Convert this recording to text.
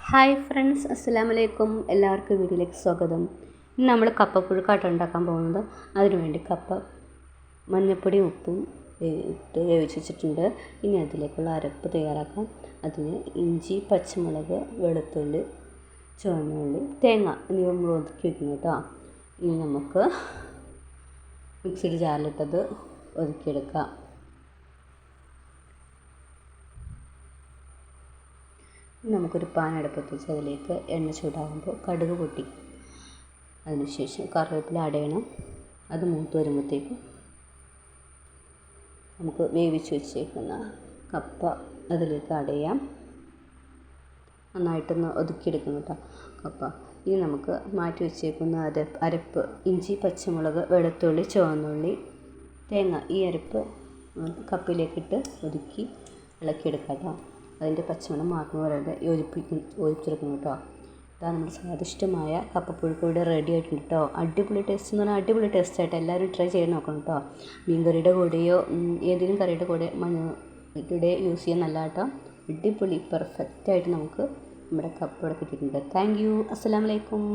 Hi friends, അസ്സലാമു അലൈക്കും. എല്ലാവർക്കും വീഡിയോയിലേക്ക് സ്വാഗതം. ഇന്ന് നമ്മൾ കപ്പപ്പുഴുക്കാട്ട ഉണ്ടാക്കാൻ പോകുന്നത്. അതിനുവേണ്ടി കപ്പ മഞ്ഞൾപ്പൊടി ഉപ്പും ഇട്ട് വേവിച്ച് വെച്ചിട്ടുണ്ട്. ഇനി അതിലേക്കുള്ള അരപ്പ് തയ്യാറാക്കാം. അതിന് ഇഞ്ചി, പച്ചമുളക്, വെളുത്തുള്ളി, ചുവന്നുള്ളി, തേങ്ങ എന്നിവ നമ്മൾ ഒതുക്കി വെക്കുന്നു കേട്ടോ. ഇനി നമുക്ക് മിക്സിയുടെ ജാറിലിട്ടത് ഒതുക്കിയെടുക്കാം. നമുക്കൊരു പാൻ അടുപ്പത്ത് വെച്ച് അതിലേക്ക് എണ്ണ ചൂടാകുമ്പോൾ കടുക് പൊട്ടി, അതിനുശേഷം കറിവേപ്പില അടയണം. അത് മൂത്ത് വരുമ്പോഴത്തേക്ക് നമുക്ക് വേവിച്ച് വെച്ചേക്കുന്ന കപ്പ അതിലേക്ക് അടയാം. നന്നായിട്ടൊന്ന് ഒതുക്കിയെടുക്കണം കേട്ടോ കപ്പ. ഇനി നമുക്ക് മാറ്റി വെച്ചേക്കുന്ന അരപ്പ് ഇഞ്ചി, പച്ചമുളക്, വെളുത്തുള്ളി, ചുവന്നുള്ളി, തേങ്ങ, ഈ അരപ്പ് കപ്പയിലേക്കിട്ട് ഒതുക്കി ഇളക്കിയെടുക്കാം കേട്ടോ. അതിൻ്റെ പച്ചമണം മാറുന്ന പോലെ യോജിച്ചെടുക്കണം കേട്ടോ. ഇതാണ് നമ്മുടെ സ്വാദിഷ്ടമായ കപ്പപ്പുഴുക്ക് ഇവിടെ റെഡി ആയിട്ടുണ്ട് കേട്ടോ. അടിപൊളി ടേസ്റ്റ് എന്ന് പറഞ്ഞാൽ അടിപൊളി ടേസ്റ്റായിട്ട് എല്ലാവരും ട്രൈ ചെയ്ത് നോക്കണം കേട്ടോ. മീൻകറിയുടെ കൂടെയോ ഏതെങ്കിലും കറിയുടെ കൂടെ മഞ്ഞളുടെ യൂസ് ചെയ്യാൻ നല്ല കേട്ടോ. അടിപൊളി പെർഫെക്റ്റായിട്ട് നമുക്ക് നമ്മുടെ കപ്പ ഇവിടെ കിട്ടിയിട്ടുണ്ട്. Thank you. അസ്സലാമു അലൈക്കും.